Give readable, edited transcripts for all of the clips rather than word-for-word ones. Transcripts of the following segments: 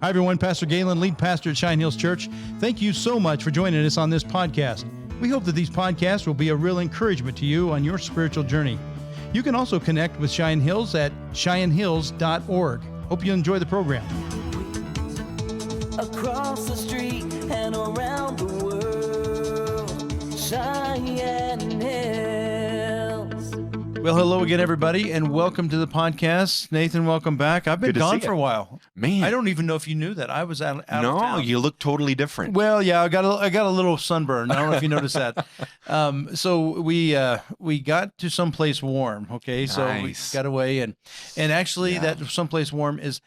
Hi, everyone. Pastor Galen, lead pastor at Shine Hills Church. Thank you so much for joining us on this podcast. We hope that these podcasts will be a real encouragement to you on your spiritual journey. You can also connect with Shine Hills at shinehills.org. Hope you enjoy the program. Across the street and around the world, Shine Hills. Well, hello again, everybody, and welcome to the podcast. Nathan, welcome back. I've been gone for a while. Man, I don't even know if you knew that. I was out of town. No, you look totally different. Well, yeah, I got a little sunburn. I don't know if you noticed that. So we got to someplace warm. Okay, so we got away, and actually that someplace warm it's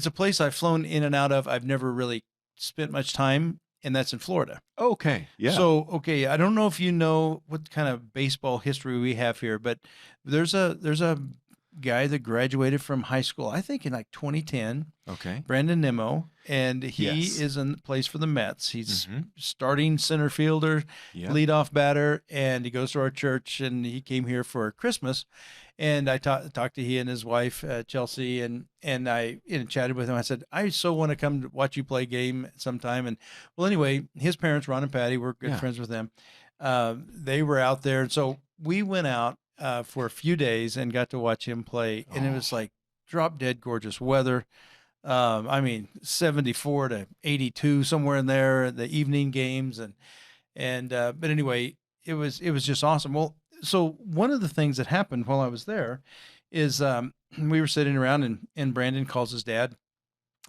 a place I've flown in and out of. I've never really spent much time, and that's in Florida. Okay, yeah. So I don't know if you know what kind of baseball history we have here, but there's a guy that graduated from high school, I think in like 2010. Okay. Brandon Nimmo, and he is in place for the Mets. He's starting center fielder, leadoff batter, and he goes to our church, and he came here for Christmas. And I talked to he and his wife, Chelsea, and I chatted with him. I said, I so want to come to watch you play a game sometime. And well, anyway, his parents, Ron and Patty, we're good friends with them. They were out there. And so we went out for a few days and got to watch him play. And it was like drop dead gorgeous weather. 74 to 82, somewhere in there, the evening games. But anyway, it was just awesome. Well, so one of the things that happened while I was there is we were sitting around and Brandon calls his dad,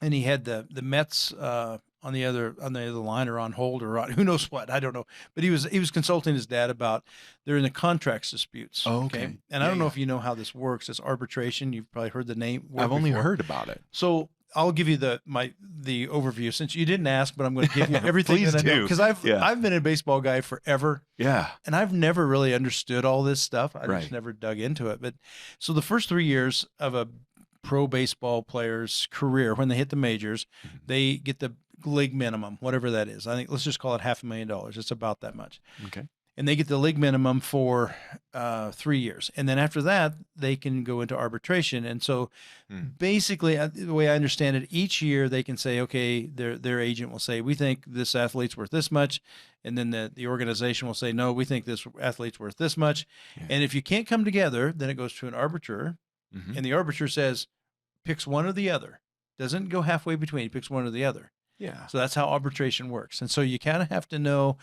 and he had the Mets on the other line, or on hold, or on who knows what, I don't know. But he was consulting his dad about they're in the contracts disputes. Oh, okay. And I don't know if you know how this works. It's arbitration. You've probably heard the name. I've only heard about it. So I'll give you the overview, since you didn't ask, but I'm going to give you everything that I know, because I've been a baseball guy forever. Yeah. And I've never really understood all this stuff. I just never dug into it. But so the first 3 years of a pro baseball player's career, when they hit the majors, they get the league minimum, whatever that is. I think let's just call it $500,000. It's about that much. Okay. And they get the league minimum for 3 years. And then after that, they can go into arbitration. And so basically, the way I understand it, each year they can say, okay, their agent will say, we think this athlete's worth this much. And then the organization will say, no, we think this athlete's worth this much. Yeah. And if you can't come together, then it goes to an arbiter. And the arbiter picks one or the other. Doesn't go halfway between, he picks one or the other. Yeah. So that's how arbitration works. And so you kind of have to know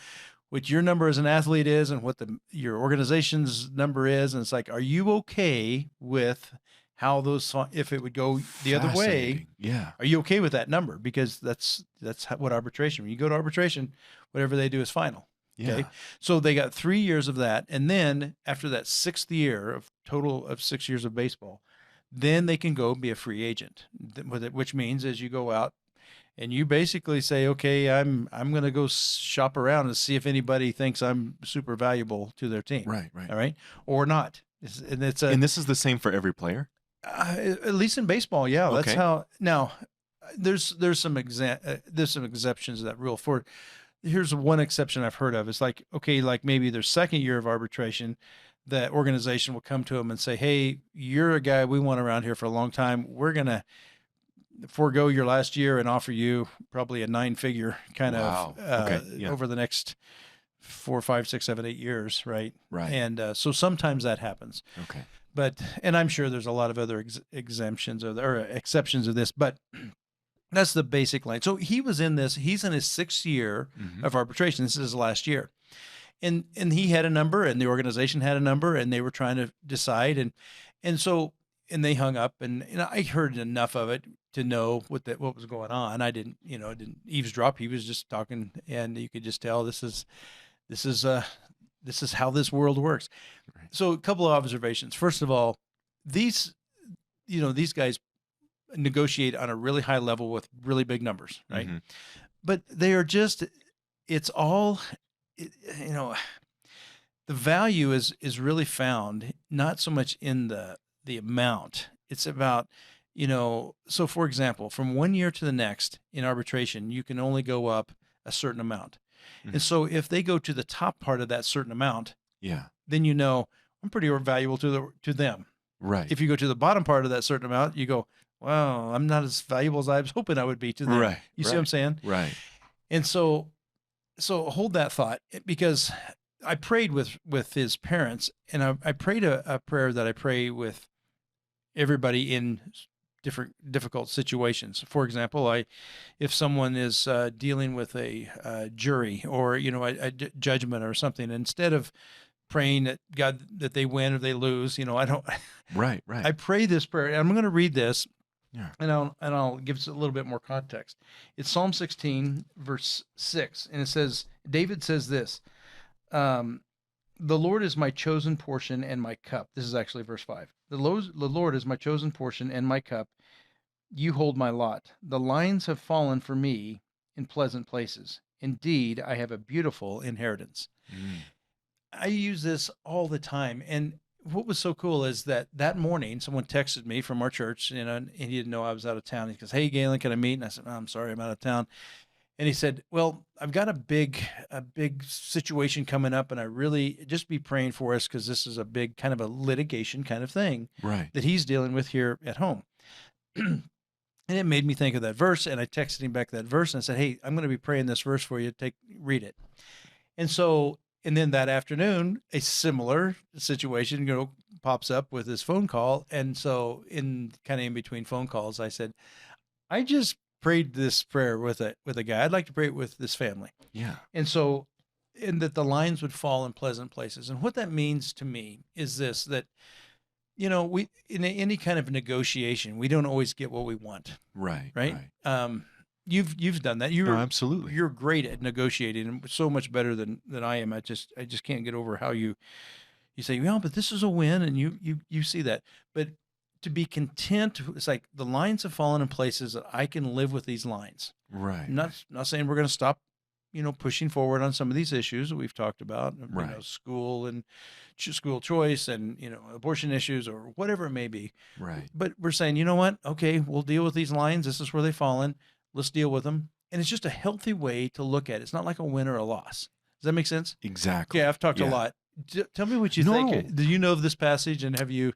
what your number as an athlete is and what your organization's number is. And it's like, are you okay with how if it would go the other way? Yeah. Are you okay with that number? Because that's what arbitration, when you go to arbitration, whatever they do is final. Yeah. Okay. So they got 3 years of that. And then after that 6th year of total of 6 years of baseball, then they can go be a free agent, which means as you go out, and you basically say, okay, I'm going to go shop around and see if anybody thinks I'm super valuable to their team. Right. All right. Or not. And this is the same for every player? At least in baseball, yeah. Okay. That's how. Now, there's some exceptions to that rule. Here's one exception I've heard of. It's like, okay, like maybe their 2nd year of arbitration, that organization will come to them and say, hey, you're a guy we want around here for a long time. We're going to forego your last year and offer you probably a 9-figure kind of over the next 4, 5, 6, 7, 8 years, right? Right. And so sometimes that happens. Okay. And I'm sure there's a lot of other exemptions or exceptions of this, but that's the basic line. So he's in his 6th year of arbitration. This is his last year. And he had a number, and the organization had a number, and they were trying to decide. And they hung up, and I heard enough of it to know what was going on. I didn't eavesdrop. He was just talking, and you could just tell this is how this world works. Right. So a couple of observations. First of all, these guys negotiate on a really high level with really big numbers, right? But they are the value is really found not so much in the amount. It's about, so for example, from 1 year to the next in arbitration, you can only go up a certain amount. And so if they go to the top part of that certain amount, then I'm pretty valuable to them. Right. If you go to the bottom part of that certain amount, you go, wow, I'm not as valuable as I was hoping I would be to them. Right. You see what I'm saying? Right. And so hold that thought, because I prayed with his parents, and I prayed a prayer that I pray with everybody in different difficult situations. For example, if someone is dealing with a jury or a judgment or something, instead of praying that God that they win or they lose, I don't. Right. I pray this prayer, and I'm going to read this. Yeah. And I'll give us a little bit more context. It's Psalm 16, verse 6, and it says, David says this. The Lord is my chosen portion and my cup. This is actually verse 5. The Lord is my chosen portion and my cup. You hold my lot. The lines have fallen for me in pleasant places. Indeed, I have a beautiful inheritance. I use this all the time. And what was so cool is that morning, someone texted me from our church, and he didn't know I was out of town. He goes, "Hey, Galen, can I meet?" And I said, "Oh, I'm sorry, I'm out of town." And he said, "Well, I've got a big situation coming up, and I really just be praying for us, because this is a big kind of a litigation kind of thing that he's dealing with here at home." And it made me think of that verse, and I texted him back that verse, and I said, "Hey, I'm going to be praying this verse for you. Read it." And then that afternoon, a similar situation, pops up with this phone call. And so in between phone calls, I said, "I just prayed this prayer with a guy. I'd like to pray it with this family." Yeah. And that the lines would fall in pleasant places. And what that means to me is this, that, we, in any kind of negotiation, we don't always get what we want. Right. You've done that. Absolutely. You're great at negotiating, and so much better than I am. I just can't get over how you say, "Well, but this is a win," and you see that. But to be content, it's like the lines have fallen in places that I can live with these lines. Right. I'm not saying we're going to stop, pushing forward on some of these issues that we've talked about, school and school choice and, abortion issues or whatever it may be. Right. But we're saying, you know what? Okay, we'll deal with these lines. This is where they've fallen. Let's deal with them. And it's just a healthy way to look at it. It's not like a win or a loss. Does that make sense? Exactly. Okay, I've talked a lot. Tell me what you think. Do you know of this passage, and have you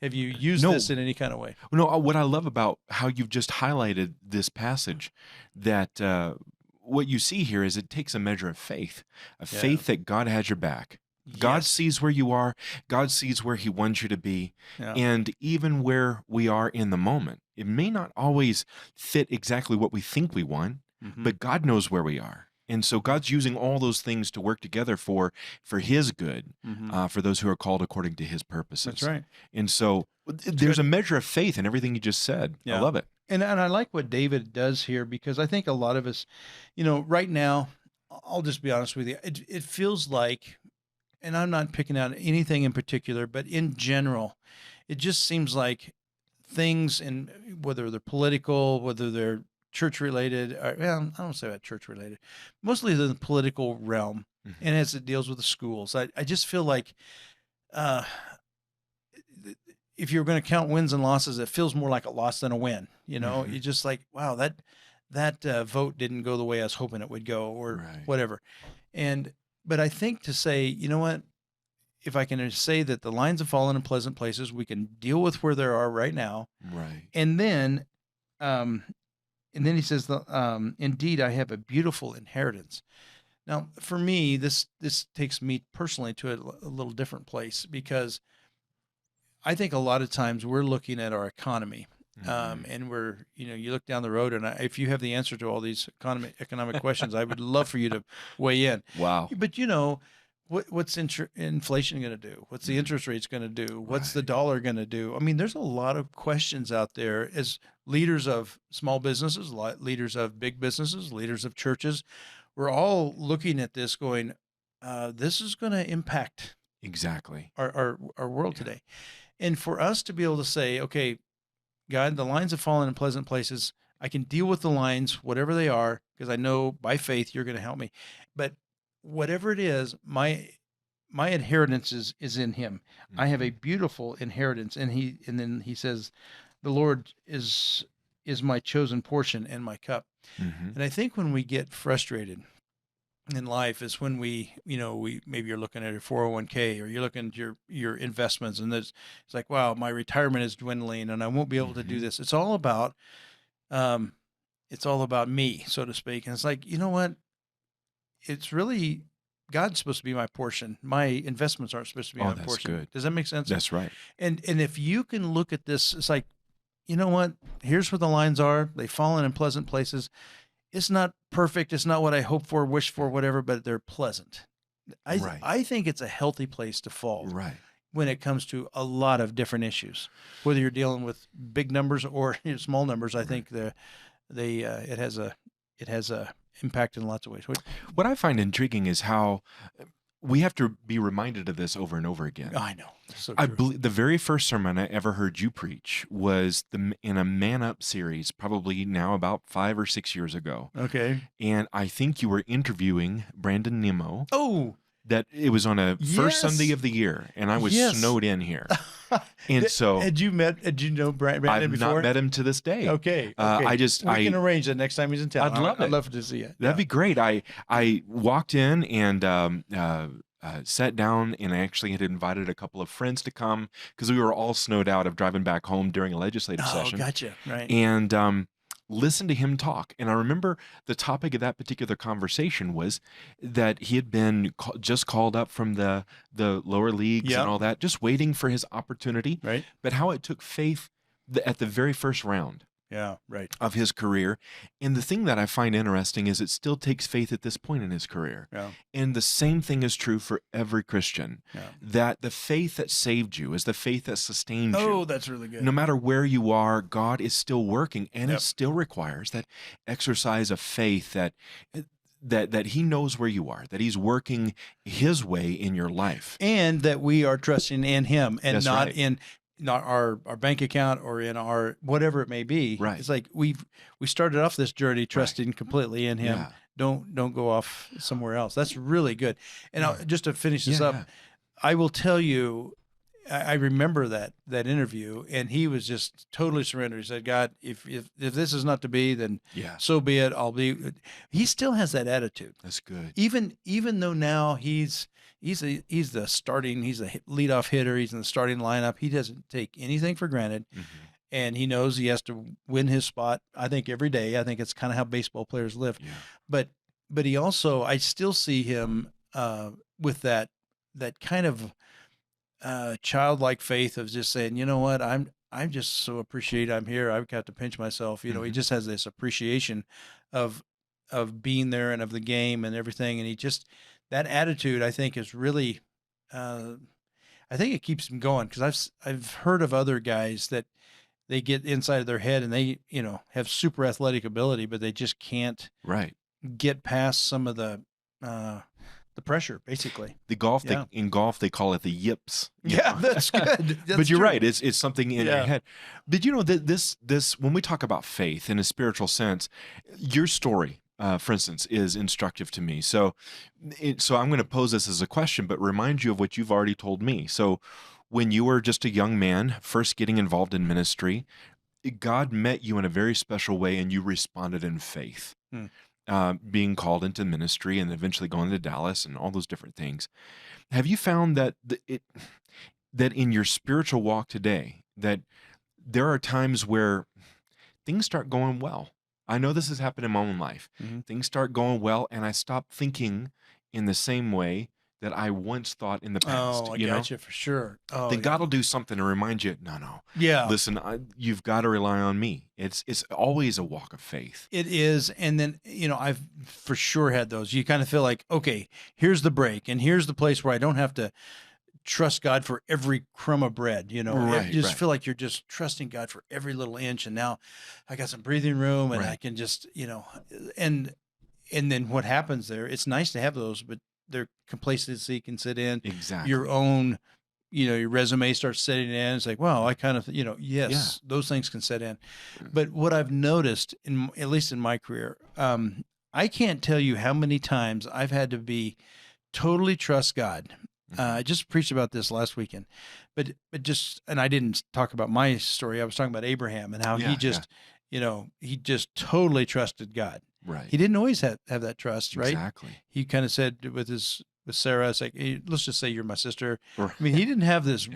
used this in any kind of way? No, what I love about how you've just highlighted this passage, that what you see here is it takes a measure of faith, faith that God has your back. God sees where you are. God sees where he wants you to be. Yeah. And even where we are in the moment, it may not always fit exactly what we think we want, but God knows where we are. And so God's using all those things to work together for his good, for those who are called according to his purposes. That's right. And so there's a measure of faith in everything you just said. Yeah. I love it. And I like what David does here, because I think a lot of us, right now, I'll just be honest with you, it feels like, and I'm not picking out anything in particular, but in general, it just seems like things, in whether they're political, whether they're church related, or, well, I don't say about church related, mostly the political realm, and as it deals with the schools, I just feel like if you're going to count wins and losses, it feels more like a loss than a win. You're just like, wow, that vote didn't go the way I was hoping it would go, or whatever. But I think to say, you know what, if I can say that the lines have fallen in pleasant places, we can deal with where they are right now. Right. And then he says, indeed, I have a beautiful inheritance. Now, for me, this takes me personally to a little different place, because I think a lot of times we're looking at our economy. And we're, you look down the road, and if you have the answer to all these economic questions, I would love for you to weigh in. Wow. But what's inflation going to do? What's the interest rates going to do? What's the dollar going to do? I mean, there's a lot of questions out there as leaders of small businesses, leaders of big businesses, leaders of churches. We're all looking at this going, this is going to impact exactly our world today. And for us to be able to say, okay, God, the lines have fallen in pleasant places. I can deal with the lines, whatever they are, because I know by faith you're going to help me. But whatever it is, my inheritance is in him. I have a beautiful inheritance. And then he says, the Lord is my chosen portion and my cup. And I think when we get frustrated, in life is when maybe you're looking at your 401k, or you're looking at your investments, and it's like, wow, my retirement is dwindling and I won't be able to do this. It's all about me, so to speak. And it's like, you know what? It's really God's supposed to be my portion. My investments aren't supposed to be my portion. Good. Does that make sense? That's right. And if you can look at this, it's like, you know what? Here's what the lines are. They've fallen in pleasant places. It's not perfect. It's not what I hope for, wish for, whatever, but they're pleasant. I think it's a healthy place to fall. Right. When it comes to a lot of different issues, whether you're dealing with big numbers or small numbers, I think it has a impact in lots of ways. What I find intriguing is how we have to be reminded of this over and over again. I know. So I believe the very first sermon I ever heard you preach was in a Man Up series, probably now about 5 or 6 years ago. Okay. And I think you were interviewing Brandon Nimmo. Oh. That it was on a first Sunday of the year, and I was snowed in here. And so, had you know Brandon I've before? I've not met him to this day. Okay. I can arrange that next time he's in town. I'd love to see it. That'd be great. I walked in and sat down, and I actually had invited a couple of friends to come because we were all snowed out of driving back home during a legislative session. Oh, gotcha. Right. And listen to him talk. And I remember the topic of that particular conversation was that he had been just called up from the lower leagues and all that, just waiting for his opportunity. Right. But how it took faith at the very first round. Yeah, right. Of his career. And the thing that I find interesting is it still takes faith at this point in his career. Yeah. And the same thing is true for every Christian. Yeah. That the faith that saved you is the faith that sustains you. Oh, that's really good. No matter where you are, God is still working, and it still requires that exercise of faith that he knows where you are, that he's working his way in your life. And that we are trusting in him and not right. in not our bank account or in our whatever it may be. Right. It's like we started off this journey trusting completely in him. Yeah. Don't go off somewhere else. That's really good. And just to finish this up, I will tell you, I remember that interview, and he was just totally surrendered. He said, God, if this is not to be, then so be it. I'll be. He still has that attitude. That's good. Even though now he's the leadoff hitter. He's in the starting lineup. He doesn't take anything for granted. Mm-hmm. And he knows he has to win his spot, I think, every day. I think it's kind of how baseball players live. Yeah. But he also, I still see him with that kind of childlike faith of just saying, you know what, I'm just so appreciated I'm here. I've got to pinch myself. You know, he just has this appreciation of being there and of the game and everything. And he just, that attitude, I think, is really, I think it keeps him going, because I've heard of other guys that they get inside of their head and they, have super athletic ability, but they just can't get past some of the pressure, basically. In golf, they call it the yips. Yeah, that's good. But you're right. It's something in your head. But this when we talk about faith in a spiritual sense, your story, for instance, is instructive to me. So I'm going to pose this as a question, but remind you of what you've already told me. So when you were just a young man, first getting involved in ministry, God met you in a very special way, and you responded in faith. Being called into ministry and eventually going to Dallas and all those different things. Have you found that that in your spiritual walk today, that there are times where things start going well? I know this has happened in my own life. Mm-hmm. Things start going well, and I stop thinking in the same way that I once thought in the past. Oh, I got you for sure. Oh, then God will do something to remind you, no. Yeah. Listen, you've got to rely on me. It's always a walk of faith. It is. And then, I've for sure had those. You kind of feel like, okay, here's the break, and here's the place where I don't have to trust God for every crumb of bread. You just feel like you're just trusting God for every little inch. And now I got some breathing room, and I can just, and then what happens there, it's nice to have those, but their complacency can sit in. Exactly. Your own, your resume starts setting in. It's like, wow, I kind of, those things can set in. But what I've noticed, at least in my career, I can't tell you how many times I've had to be totally trust God. I just preached about this last weekend, but and I didn't talk about my story. I was talking about Abraham and how he just totally trusted God. Right. He didn't always have that trust, right? Exactly. He kind of said with Sarah, it's like, hey, let's just say you're my sister. Right. I mean, he didn't have this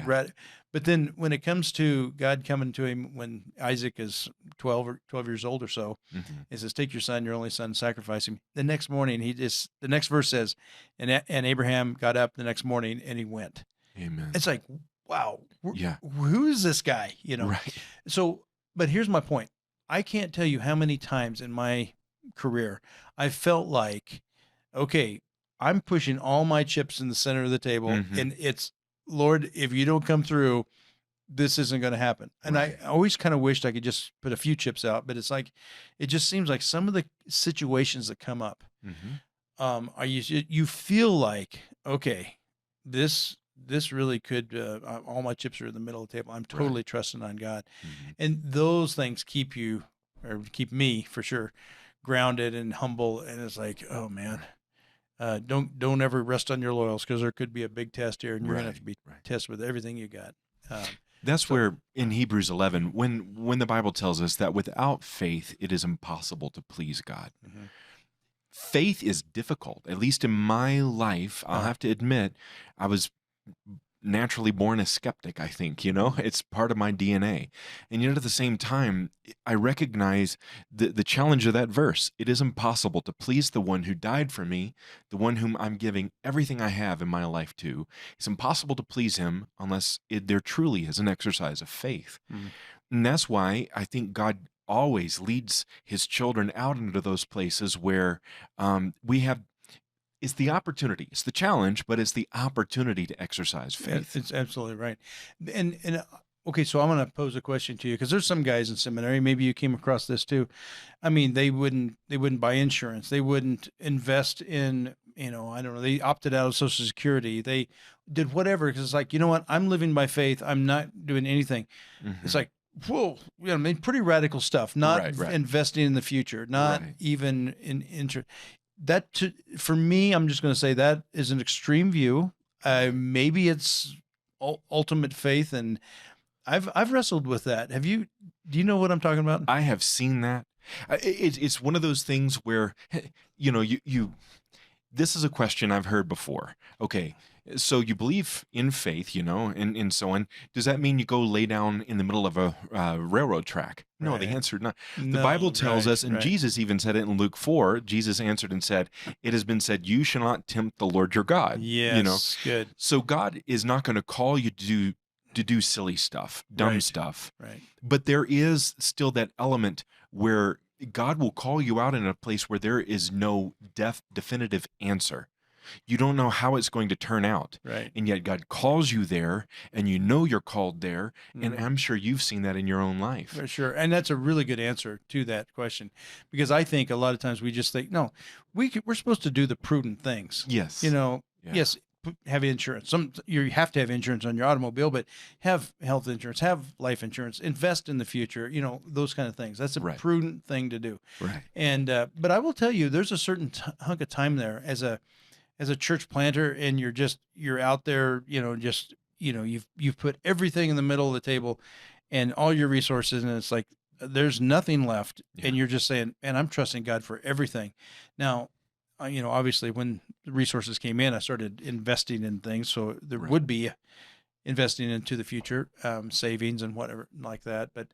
but then when it comes to God coming to him when Isaac is 12 years old or so, he says, take your son, your only son, sacrifice him. The next morning, the next verse says, and Abraham got up the next morning and he went. Amen. It's like, wow, who is this guy? Right. So, but here's my point. I can't tell you how many times in my career I felt like, okay, I'm pushing all my chips in the center of the table, and it's, Lord, if you don't come through, this isn't going to happen. And I always kind of wished I could just put a few chips out, but it's like, it just seems like some of the situations that come up, are you feel like, okay, this really could, all my chips are in the middle of the table. I'm totally trusting on God. And those things keep me for sure grounded and humble. And it's like, oh man, don't ever rest on your laurels, because there could be a big test here and you're going to have to be tested with everything you got. That's where in Hebrews 11, when the Bible tells us that without faith, it is impossible to please God. Faith is difficult, at least in my life. I'll have to admit, I was naturally born a skeptic, I think, it's part of my DNA. And yet at the same time, I recognize the challenge of that verse. It is impossible to please the one who died for me, the one whom I'm giving everything I have in my life to. It's impossible to please him unless there truly is an exercise of faith. And that's why I think God always leads his children out into those places where it's the opportunity. It's the challenge, but it's the opportunity to exercise faith. It's absolutely right. And okay, so I'm going to pose a question to you, because there's some guys in seminary, maybe you came across this too. I mean, they wouldn't buy insurance. They wouldn't invest in, I don't know, they opted out of Social Security. They did whatever, because it's like, you know what? I'm living by faith. I'm not doing anything. It's like, whoa, I mean, pretty radical stuff, not investing in the future, not even in interest. For me, I'm just going to say that is an extreme view. Maybe it's ultimate faith, and I've wrestled with that. Do you know what I'm talking about? I have seen that. It's one of those things where, this is a question I've heard before. Okay, so you believe in faith, and so on. Does that mean you go lay down in the middle of a railroad track? No, the answer is not. The Bible tells us, and Jesus even said it in Luke 4, Jesus answered and said, it has been said, you shall not tempt the Lord your God. Yes, good. So God is not going to call you to do silly stuff, dumb stuff. Right. But there is still that element where God will call you out in a place where there is no definitive answer. You don't know how it's going to turn out. Right. And yet God calls you there, and you're called there. And I'm sure you've seen that in your own life. For sure. And that's a really good answer to that question, because I think a lot of times we just think, no, we're supposed to do the prudent things. Yes. Yes, have insurance. You have to have insurance on your automobile, but have health insurance, have life insurance, invest in the future, those kind of things. That's a prudent thing to do. Right. And, but I will tell you, there's a certain hunk of time there as a church planter, and you're out there, you've put everything in the middle of the table and all your resources, and it's like, there's nothing left. And you're just saying, man, I'm trusting God for everything. Now, obviously when the resources came in, I started investing in things. So there would be investing into the future, savings and whatever like that. But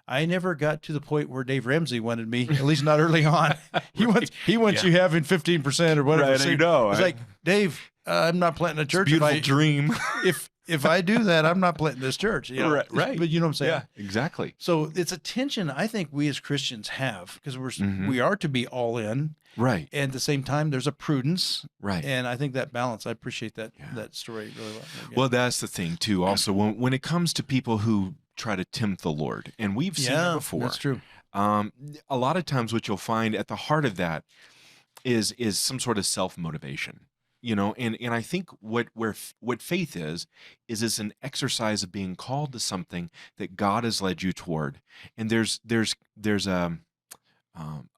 I never got to the point where Dave Ramsey wanted me, at least not early on. He wants you having 15% or whatever. Right, so it's like, Dave, I'm not planting a church. Beautiful dream. If I do that, I'm not planting this church. Right. But you know what I'm saying? Yeah, exactly. So it's a tension I think we as Christians have, because we are to be all in. Right. And at the same time, there's a prudence. Right. And I think that balance, I appreciate that story really well. Well, that's the thing too. Also, when it comes to people who try to tempt the Lord, and we've seen it before. That's true. A lot of times what you'll find at the heart of that is some sort of self-motivation. And I think what faith is it's an exercise of being called to something that God has led you toward. And there's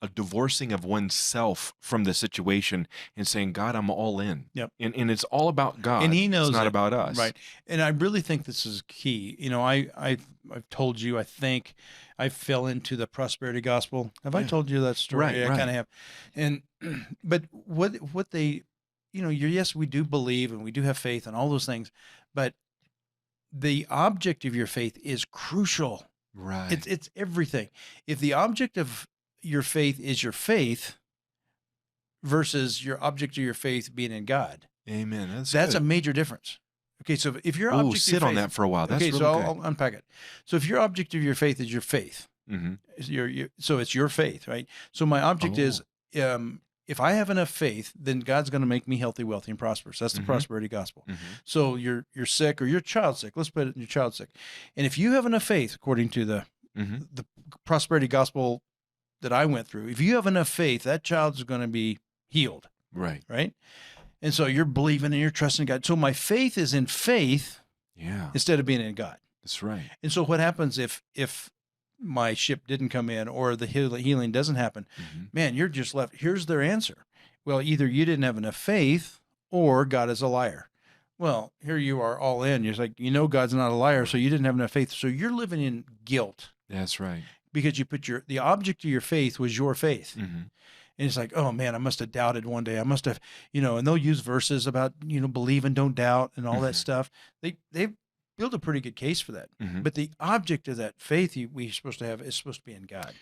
a divorcing of oneself from the situation and saying, God, I'm all in. Yep. And it's all about God. And he knows it's not it, about us. right? And I really think this is key. You know, I've told you, I think I fell into the prosperity gospel. Have I told you that story? Right, I kind of have. And but what they, you know, yes, we do believe and we do have faith and all those things, but the object of your faith is crucial. Right. It's everything. If the object of your faith is your faith versus your object of your faith being in God. Amen. That's good. a major difference. Okay, so if your object of sit your faith, on that for a while. That's okay, really so good. I'll unpack it. So if your object of your faith is your faith, so it's your faith, right? So my object is, if I have enough faith, then God's going to make me healthy, wealthy, and prosperous. That's the prosperity gospel. So you're sick or your child's sick. Let's put it, your child's sick. And if you have enough faith, according to the prosperity gospel that I went through, if you have enough faith, that child's going to be healed. Right. Right. And so you're believing and you're trusting God. So my faith is in faith instead of being in God. That's right. And so what happens if my ship didn't come in or the healing doesn't happen? Man, you're just left. Here's their answer. Well, either you didn't have enough faith or God is a liar. Well, here you are all in. You're like, you know, God's not a liar, so you didn't have enough faith. So you're living in guilt. That's right. Because you put the object of your faith was your faith. And it's like, oh man, I must have doubted one day. I must have, you know, and they'll use verses about, you know, believe and don't doubt and all that stuff. They build a pretty good case for that. But the object of that faith we're supposed to have is supposed to be in God.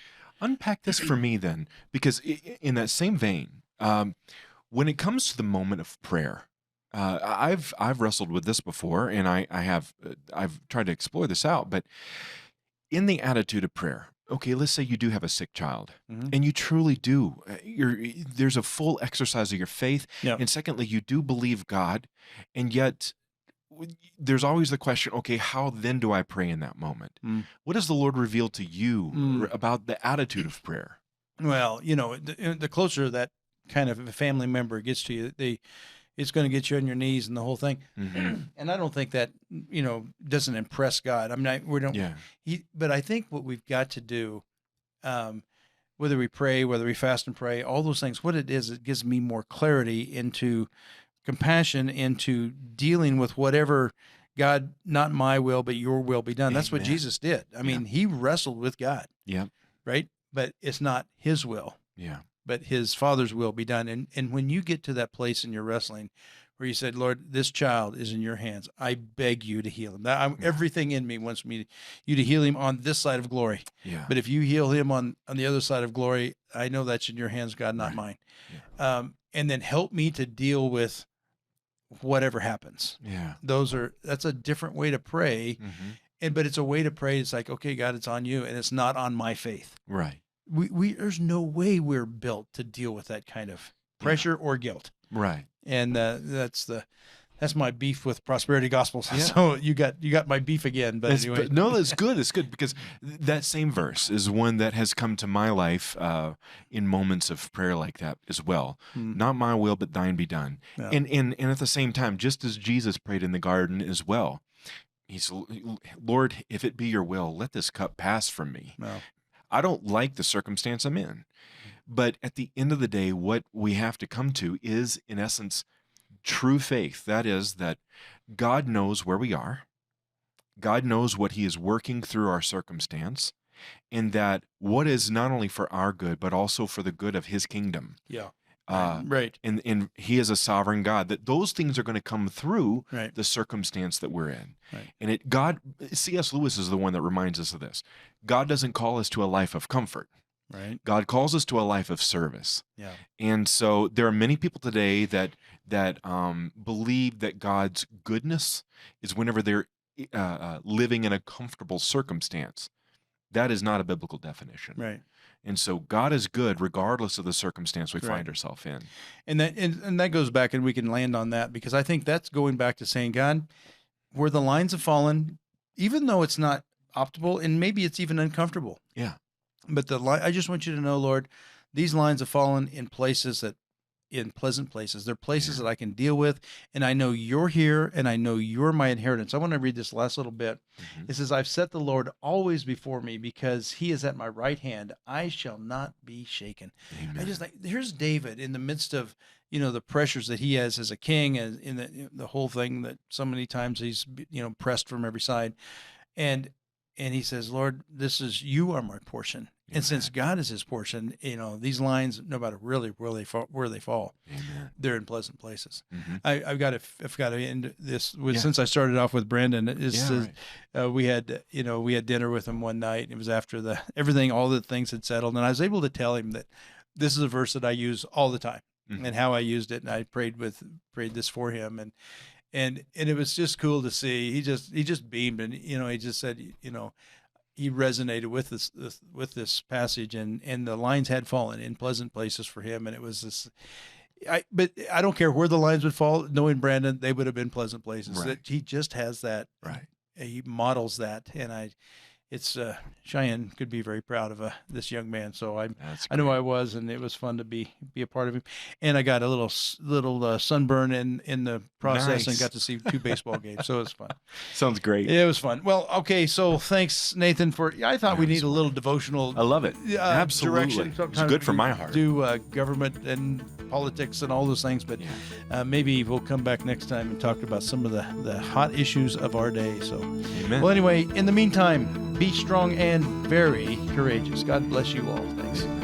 Unpack this for me then, because in that same vein, when it comes to the moment of prayer, I've wrestled with this before, and I've tried to explore this out, but in the attitude of prayer, okay, let's say you do have a sick child, and you truly do. There's a full exercise of your faith, and secondly, you do believe God, and yet there's always the question, okay, how then do I pray in that moment? What does the Lord reveal to you about the attitude of prayer? Well, you know, the closer that kind of a family member gets to you, it's going to get you on your knees and the whole thing. And I don't think that, you know, doesn't impress God. I mean, we don't. But I think what we've got to do, whether we pray, whether we fast and pray, all those things, what it is, it gives me more clarity into compassion, into dealing with whatever, God, not my will, but your will be done. That's what Jesus did. I mean, he wrestled with God. Right? But it's not his will. But his Father's will be done. And when you get to that place in your wrestling where you said, Lord, this child is in your hands, I beg you to heal him. Everything in me wants you to heal him on this side of glory. But if you heal him on the other side of glory, I know that's in your hands, God, not mine. And then help me to deal with whatever happens. That's a different way to pray. But it's a way to pray. It's like, okay, God, it's on you, and it's not on my faith. Right. There's no way we're built to deal with that kind of pressure or guilt. Right. And that's my beef with prosperity gospels. So you got my beef again. But anyway, no, that's good. It's good because that same verse is one that has come to my life in moments of prayer like that as well. Not my will, but thine be done. And at the same time, just as Jesus prayed in the garden as well, he's, Lord, if it be your will, let this cup pass from me. I don't like the circumstance I'm in. But at the end of the day, what we have to come to is, in essence, true faith. That is, that God knows where we are. God knows what he is working through our circumstance. And that what is not only for our good, but also for the good of his kingdom. Right. And he is a sovereign God, that those things are going to come through the circumstance that we're in. And C.S. Lewis is the one that reminds us of this. God doesn't call us to a life of comfort. God calls us to a life of service. And so there are many people today that believe that God's goodness is whenever they're living in a comfortable circumstance. That is not a biblical definition. And so God is good regardless of the circumstance we find ourselves in. And that goes back, and we can land on that, because I think that's going back to saying, God, where the lines have fallen, even though it's not optimal and maybe it's even uncomfortable. But I just want you to know, Lord, these lines have fallen in places that in pleasant places. They're places that I can deal with, and I know you're here, and I know you're my inheritance. I want to read this last little bit. It says, I've set the Lord always before me, because he is at my right hand. I shall not be shaken. Amen. I just like, here's David in the midst of, the pressures that he has as a king, and in the whole thing that so many times he's, pressed from every side. And he says, Lord, you are my portion. Amen. And since God is his portion, these lines, no matter really where they fall, Amen. They're in pleasant places. Mm-hmm. I've got to end this with, since I started off with Brandon, we had dinner with him one night. It was after all the things had settled. And I was able to tell him that this is a verse that I use all the time, mm-hmm. and how I used it. And I prayed this for him. And it was just cool to see. He just beamed, and he just said, he resonated with this passage, and the lines had fallen in pleasant places for him, and it was this. But I don't care where the lines would fall. Knowing Brandon, they would have been pleasant places. Right. That he just has that. Right. He models that, and it's Cheyenne could be very proud of this young man. So I know I was, and it was fun to be a part of him. And I got a little sunburn in the process, and got to see 2 baseball games. So it was fun. Sounds great. It was fun. Well, okay. So thanks, Nathan, I thought we need a little devotional. I love it. Absolutely. Direction. Sometimes it's good for my heart. Do government and politics and all those things, but maybe we'll come back next time and talk about some of the hot issues of our day. So, Amen. Well, anyway, in the meantime, be strong and very courageous. God bless you all. Thanks.